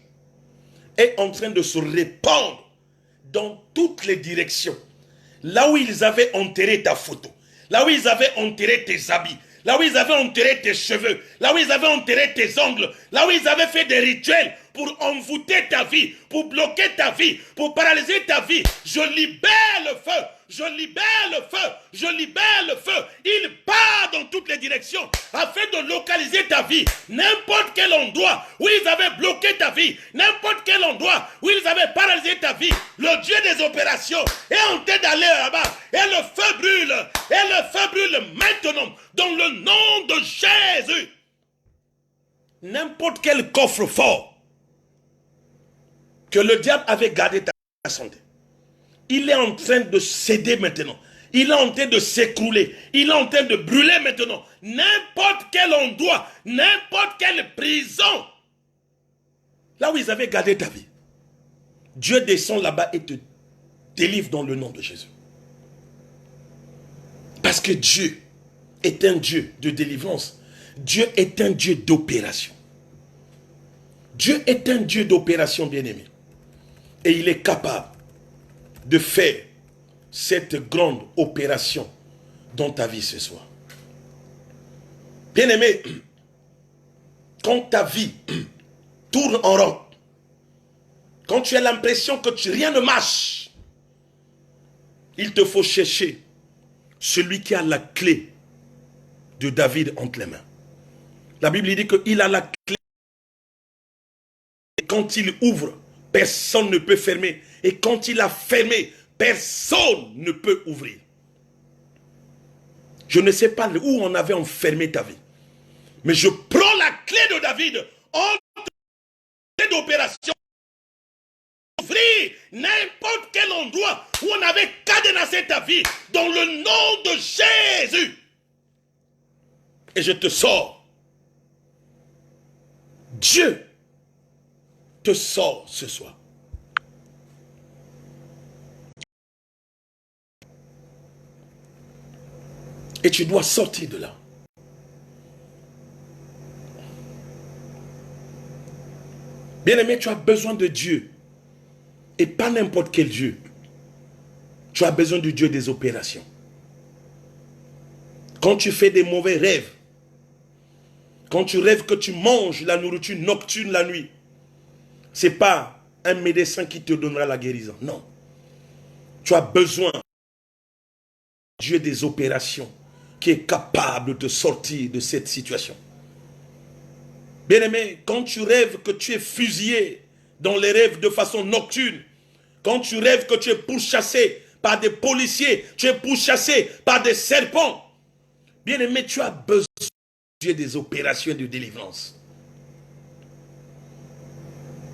est en train de se répandre dans toutes les directions. Là où ils avaient enterré ta photo, là où ils avaient enterré tes habits, là où ils avaient enterré tes cheveux, là où ils avaient enterré tes ongles, là où ils avaient fait des rituels pour envoûter ta vie, pour bloquer ta vie, pour paralyser ta vie, je libère le feu, je libère le feu, je libère le feu. Il part dans toutes les directions afin de localiser ta vie. N'importe quel endroit où ils avaient bloqué ta vie, n'importe quel endroit où ils avaient paralysé ta vie, le Dieu des opérations est en train d'aller là-bas. Et le feu brûle, et le feu brûle maintenant dans le nom de Jésus. N'importe quel coffre-fort que le diable avait gardé ta la santé. Il est en train de céder maintenant. Il est en train de s'écrouler. Il est en train de brûler maintenant. N'importe quel endroit, n'importe quelle prison, là où ils avaient gardé ta vie, Dieu descend là-bas et te délivre dans le nom de Jésus. Parce que Dieu est un Dieu de délivrance. Dieu est un Dieu d'opération. Dieu est un Dieu d'opération, bien-aimé. Et il est capable de faire cette grande opération dans ta vie ce soir. Bien-aimé, quand ta vie tourne en rond, quand tu as l'impression que rien ne marche, il te faut chercher celui qui a la clé de David entre les mains. La Bible dit qu'il a la clé. Et quand il ouvre, personne ne peut fermer. Et quand il a fermé, personne ne peut ouvrir. Je ne sais pas où on avait enfermé ta vie. Mais je prends la clé de David entre les clés d'opération. Ouvrir n'importe quel endroit où on avait cadenassé ta vie dans le nom de Jésus. Et je te sors. Dieu te sort ce soir. Et tu dois sortir de là. Bien-aimé, tu as besoin de Dieu. Et pas n'importe quel Dieu. Tu as besoin du Dieu des opérations. Quand tu fais des mauvais rêves, quand tu rêves que tu manges la nourriture nocturne la nuit, ce n'est pas un médecin qui te donnera la guérison. Non. Tu as besoin du Dieu des opérations qui est capable de te sortir de cette situation. Bien-aimé, quand tu rêves que tu es fusillé dans les rêves de façon nocturne, quand tu rêves que tu es pourchassé par des policiers, tu es pourchassé par des serpents, bien-aimé, tu as besoin du Dieu des opérations et de délivrance.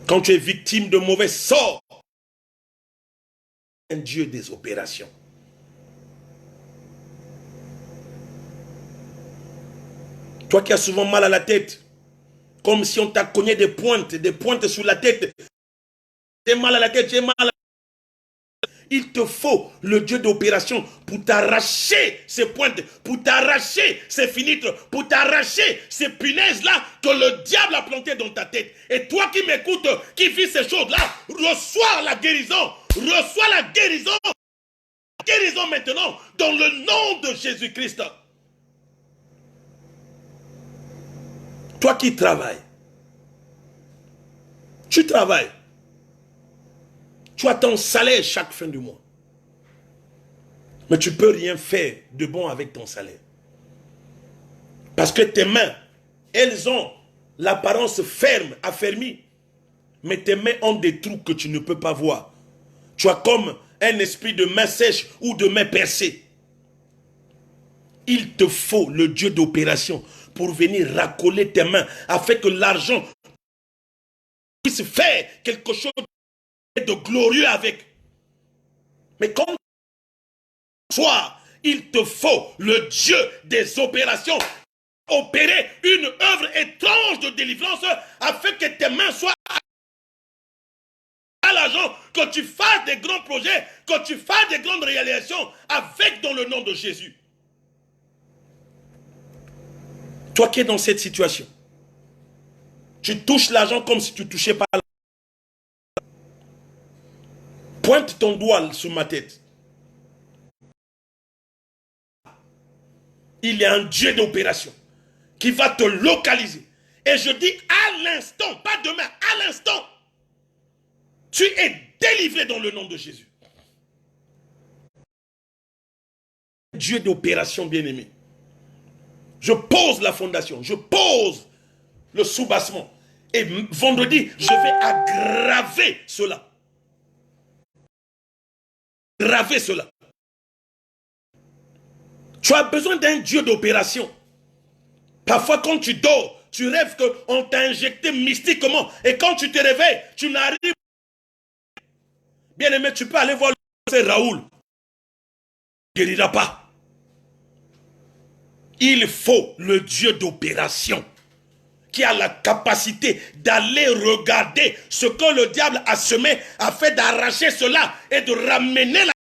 Quand tu es victime de mauvais sorts, un Dieu des opérations. Toi qui as souvent mal à la tête, comme si on t'a cogné des pointes sur la tête. J'ai mal à la tête, j'ai mal à la tête. Il te faut le Dieu d'opération pour t'arracher ces pointes, pour t'arracher ces finitres, pour t'arracher ces punaises-là que le diable a plantées dans ta tête. Et toi qui m'écoutes, qui vis ces choses-là, reçois la guérison. Reçois la guérison. La guérison maintenant dans le nom de Jésus-Christ. Toi qui travailles, tu travailles, tu as ton salaire chaque fin du mois, mais tu ne peux rien faire de bon avec ton salaire. Parce que tes mains, elles ont l'apparence ferme, affermie, mais tes mains ont des trous que tu ne peux pas voir. Tu as comme un esprit de main sèche ou de main percée. Il te faut le Dieu d'opération pour venir racoler tes mains afin que l'argent puisse faire quelque chose de glorieux avec. Mais comme toi, il te faut le Dieu des opérations, opérer une œuvre étrange de délivrance afin que tes mains soient à l'argent, que tu fasses des grands projets, que tu fasses des grandes réalisations avec dans le nom de Jésus. Toi qui es dans cette situation, tu touches l'argent comme si tu ne touchais pas l'argent. Pointe ton doigt sur ma tête. Il y a un Dieu d'opération qui va te localiser. Et je dis à l'instant, pas demain, à l'instant, tu es délivré dans le nom de Jésus. Dieu d'opération, bien-aimé. Je pose la fondation, je pose le soubassement. Et vendredi, je vais aggraver cela. Aggraver cela. Tu as besoin d'un Dieu d'opération. Parfois, quand tu dors, tu rêves qu'on t'a injecté mystiquement. Et quand tu te réveilles, tu n'arrives pas. Bien-aimé, tu peux aller voir le professeur Raoul. Il ne guérira pas. Il faut le Dieu d'opération qui a la capacité d'aller regarder ce que le diable a semé afin d'arracher cela et de ramener la...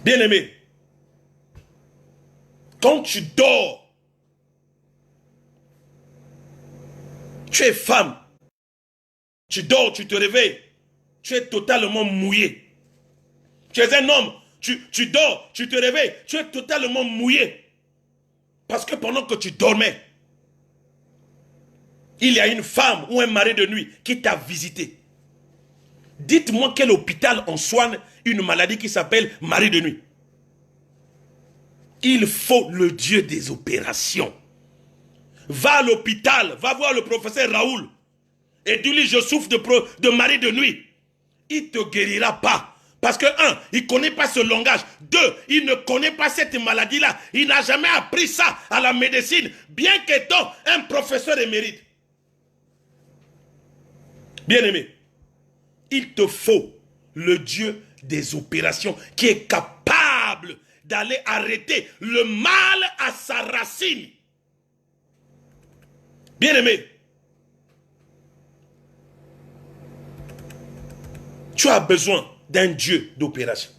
Bien-aimé, quand tu dors, tu es femme, tu dors, tu te réveilles, tu es totalement mouillé. Tu es un homme, tu dors, tu te réveilles, tu es totalement mouillé. Parce que pendant que tu dormais, il y a une femme ou un mari de nuit qui t'a visité. Dites-moi quel hôpital en soigne une maladie qui s'appelle mari de nuit. Il faut le Dieu des opérations. Va à l'hôpital, va voir le professeur Raoul et dis-lui je souffre de mari de nuit. Il ne te guérira pas. Parce que, un, il ne connaît pas ce langage. Deux, il ne connaît pas cette maladie-là. Il n'a jamais appris ça à la médecine, bien qu'étant un professeur émérite. Bien-aimé, il te faut le Dieu des opérations qui est capable d'aller arrêter le mal à sa racine. Bien-aimé, tu as besoin d'un Dieu d'opération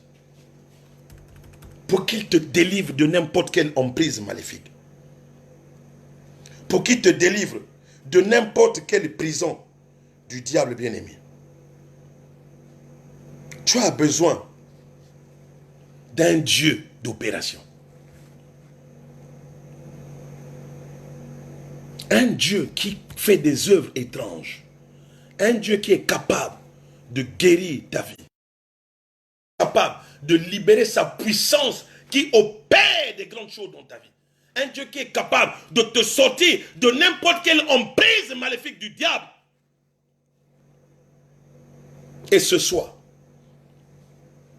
pour qu'il te délivre de n'importe quelle emprise maléfique, pour qu'il te délivre de n'importe quelle prison du diable bien-aimé. Tu as besoin d'un Dieu d'opération. Un Dieu qui fait des œuvres étranges. Un Dieu qui est capable de guérir ta vie. Capable de libérer sa puissance qui opère des grandes choses dans ta vie. Un Dieu qui est capable de te sortir de n'importe quelle emprise maléfique du diable. Et ce soir,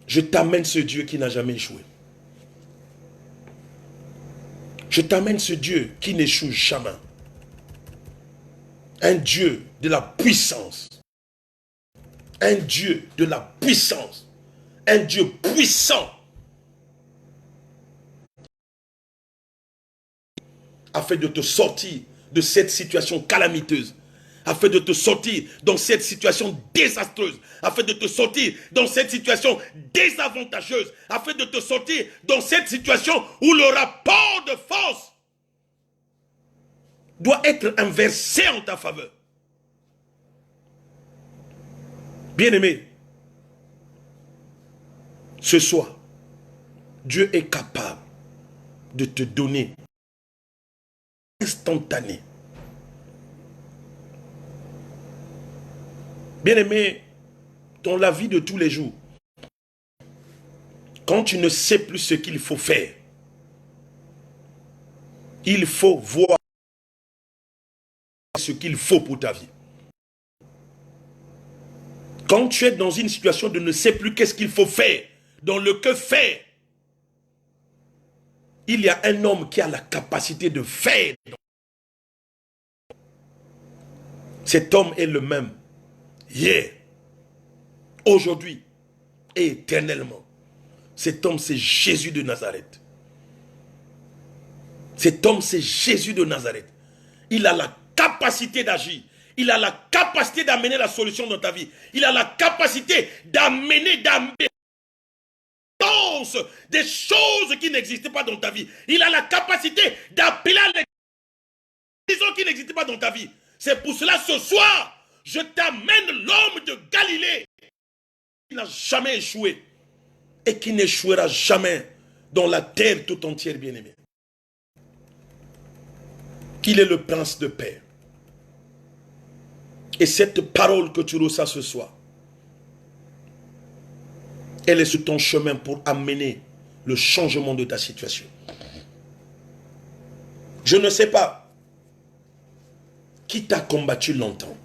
je t'amène ce Dieu qui n'a jamais échoué. Je t'amène ce Dieu qui n'échoue jamais. Un Dieu de la puissance. Un Dieu de la puissance. Un Dieu puissant. Afin de te sortir de cette situation calamiteuse. Afin de te sortir dans cette situation désastreuse. Afin de te sortir dans cette situation désavantageuse. Afin de te sortir dans cette situation où le rapport de force doit être inversé en ta faveur. Bien-aimé, ce soir, Dieu est capable de te donner instantané. Bien-aimé, dans la vie de tous les jours, quand tu ne sais plus ce qu'il faut faire, il faut voir ce qu'il faut pour ta vie. Quand tu es dans une situation de ne sais plus qu'est-ce qu'il faut faire, dans le que faire, il y a un homme qui a la capacité de faire. Cet homme est le même hier, aujourd'hui et éternellement. Cet homme, c'est Jésus de Nazareth. Cet homme, c'est Jésus de Nazareth. Il a la capacité d'agir. Il a la capacité d'amener la solution dans ta vie. Il a la capacité d'amener des choses qui n'existaient pas dans ta vie. Il a la capacité d'appeler à l'existence qui n'existait pas dans ta vie. C'est pour cela ce soir, je t'amène l'homme de Galilée qui n'a jamais échoué et qui n'échouera jamais dans la terre tout entière, bien-aimé. Il est le prince de paix. Et cette parole que tu reçois ce soir, elle est sur ton chemin pour amener le changement de ta situation. Je ne sais pas qui t'a combattu longtemps.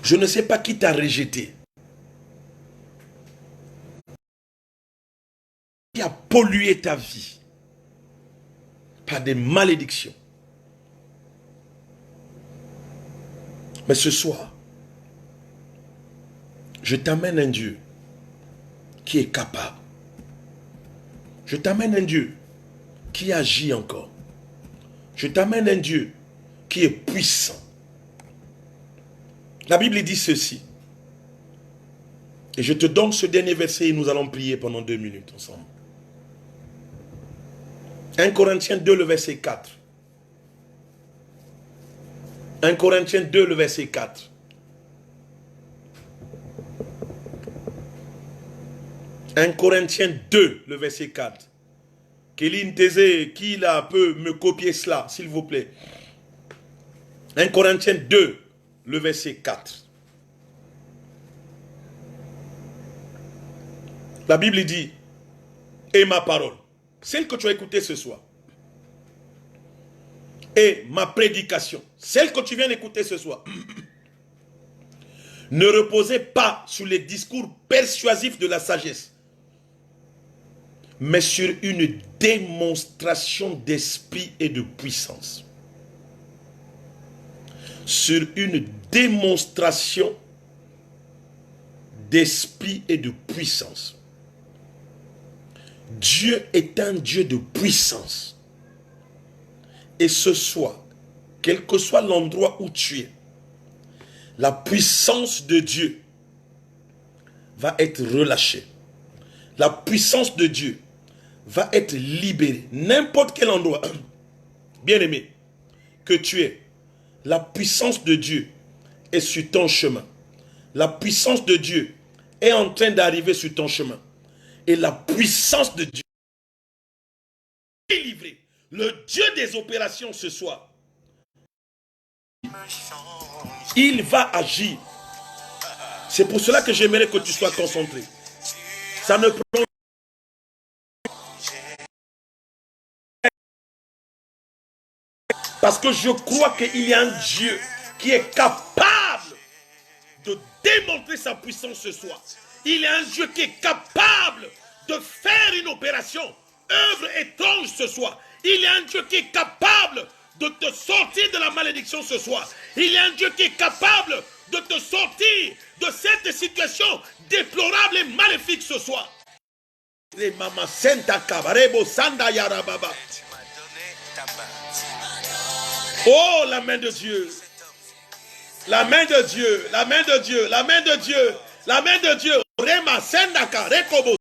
Je ne sais pas qui t'a rejeté. Qui a pollué ta vie par des malédictions, Mais ce soir, je t'amène un Dieu qui est capable. Je t'amène un Dieu qui agit encore. Je t'amène un Dieu qui est puissant. La Bible dit ceci. Et je te donne ce dernier verset et nous allons prier pendant 2 minutes ensemble. 1 Corinthiens 2, le verset 4. 1 Corinthiens 2, le verset 4. 1 Corinthiens 2, le verset 4. Kéline Tézé, qui là peut me copier cela, s'il vous plaît. 1 Corinthiens 2, le verset 4. La Bible dit, et ma parole, celle que tu as écoutée ce soir, et ma prédication, celle que tu viens d'écouter ce soir, ne reposez pas sur les discours persuasifs de la sagesse, mais sur une démonstration d'esprit et de puissance. Sur une démonstration d'esprit et de puissance. Dieu est un Dieu de puissance. Et ce soir, quel que soit l'endroit où tu es, la puissance de Dieu va être relâchée. La puissance de Dieu va être libérée. N'importe quel endroit, bien-aimé, que tu es, la puissance de Dieu est sur ton chemin. La puissance de Dieu est en train d'arriver sur ton chemin. Et la puissance de Dieu est livrée. Le Dieu des opérations ce soir, il va agir. C'est pour cela que j'aimerais que tu sois concentré. Ça ne prend parce que je crois qu'il y a un Dieu qui est capable de démontrer sa puissance ce soir. Il y a un Dieu qui est capable de faire une opération, œuvre étrange ce soir. Il y a un Dieu qui est capable de te sortir de la malédiction ce soir. Il y a un Dieu qui est capable de te sortir de cette situation déplorable et maléfique ce soir. Les mamas senta kabarebo sanda yarababa. Oh, la main de Dieu. La main de Dieu, la main de Dieu, la main de Dieu, la main de Dieu. Rema sendaka rekobo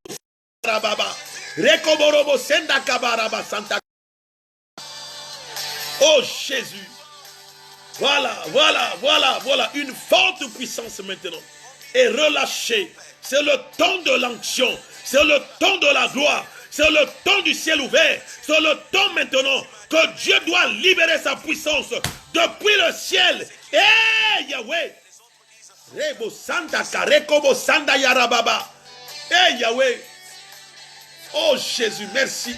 rababa. Rekoborobo sendaka baraba santa. Oh Jésus. Voilà. Une forte puissance maintenant est relâchée. C'est le temps de l'onction. C'est le temps de la gloire. C'est le temps du ciel ouvert. C'est le temps maintenant que Dieu doit libérer sa puissance depuis le ciel. Eh Yahweh. Rebo sanda karekobo sanda yarababa. Eh Yahweh. Oh Jésus, merci.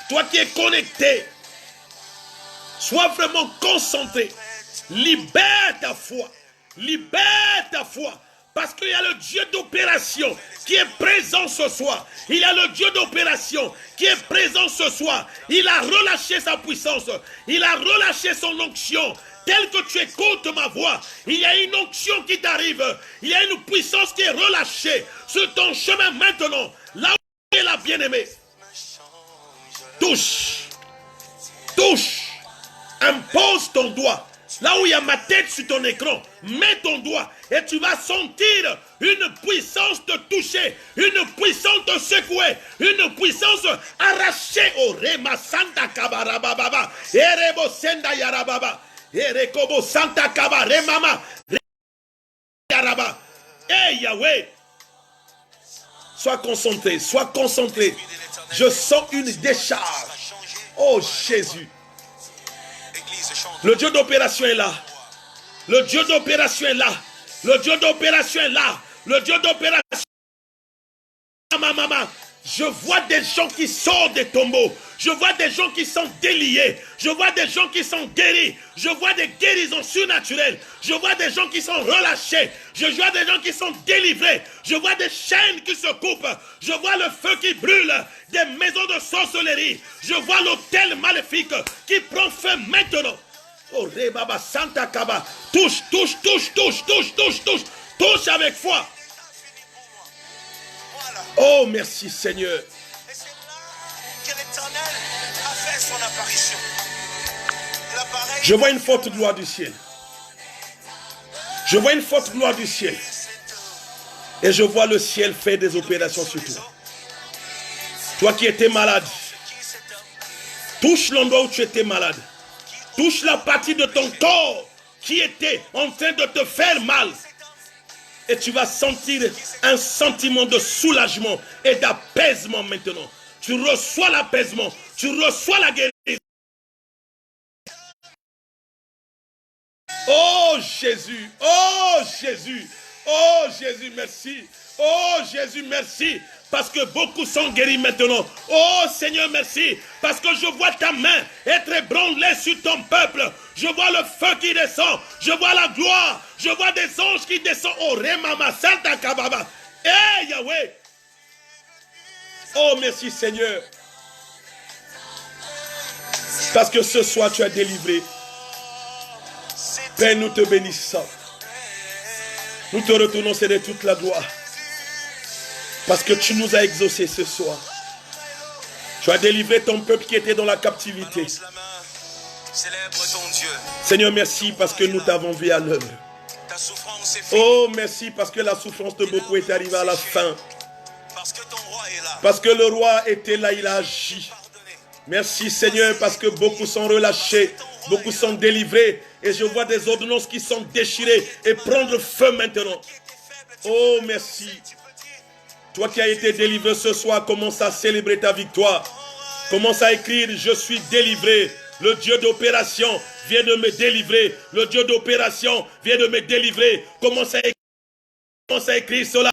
Toi qui es connecté, sois vraiment concentré. Libère ta foi. Parce qu'il y a le Dieu d'opération qui est présent ce soir. Il y a le Dieu d'opération qui est présent ce soir. Il a relâché sa puissance. Il a relâché son onction. Tel que tu écoutes ma voix, il y a une onction qui t'arrive. Il y a une puissance qui est relâchée sur ton chemin maintenant. Là où tu es la bien-aimée. Touche. Impose ton doigt. Là où il y a ma tête sur ton écran, mets ton doigt et tu vas sentir une puissance te toucher, une puissance te secouer, une puissance arrachée au Rema Santa Kabarababa, Erebo Senda Yarababa, Erekobo Santa Kabaremama, Yaraba. Hey Yahweh, sois concentré. Je sens une décharge. Oh Jésus. Le Dieu d'opération est là. Le Dieu d'opération est là. Maman, je vois des gens qui sortent des tombeaux. Je vois des gens qui sont déliés. Je vois des gens qui sont guéris. Je vois des guérisons surnaturelles. Je vois des gens qui sont relâchés. Je vois des gens qui sont délivrés. Je vois des chaînes qui se coupent. Je vois le feu qui brûle. Des maisons de sorcellerie. Je vois l'autel maléfique qui prend feu maintenant. Oh, Rebaba Santa Kaba. Touche, touche, touche, touche, touche, touche, touche. Touche avec foi. Oh, merci Seigneur. Et c'est là que l'Éternel a fait son apparition. L'appareil. Je vois une forte gloire du ciel. Je vois une forte gloire du ciel. Et je vois le ciel faire des opérations sur toi. Toi qui étais malade. Touche l'endroit où tu étais malade. Touche la partie de ton corps qui était en train de te faire mal. Et tu vas sentir un sentiment de soulagement et d'apaisement maintenant. Tu reçois l'apaisement. Tu reçois la guérison. Oh Jésus. Oh Jésus. Oh Jésus, merci. Oh Jésus, merci. Parce que beaucoup sont guéris maintenant. Oh Seigneur, merci. Parce que je vois ta main être ébranlée sur ton peuple. Je vois le feu qui descend. Je vois la gloire. Je vois des anges qui descendent. Oh Remama Santa Kababa. Eh Yahweh. Oh merci Seigneur. Parce que ce soir tu as délivré. Père, nous te bénissons. Nous te retournons, Seigneur, toute la gloire. Parce que tu nous as exaucés ce soir. Tu as délivré ton peuple qui était dans la captivité. Seigneur, merci parce que nous t'avons vu à l'œuvre. Oh, merci parce que la souffrance de beaucoup est arrivée à la fin. Parce que le roi était là, il a agi. Merci Seigneur parce que beaucoup sont relâchés. Beaucoup sont délivrés. Et je vois des ordonnances qui sont déchirées et prendre feu maintenant. Oh, merci. Toi qui as été délivré ce soir, commence à célébrer ta victoire. Commence à écrire, je suis délivré. Le Dieu d'opération vient de me délivrer. Le Dieu d'opération vient de me délivrer. Commence à écrire cela.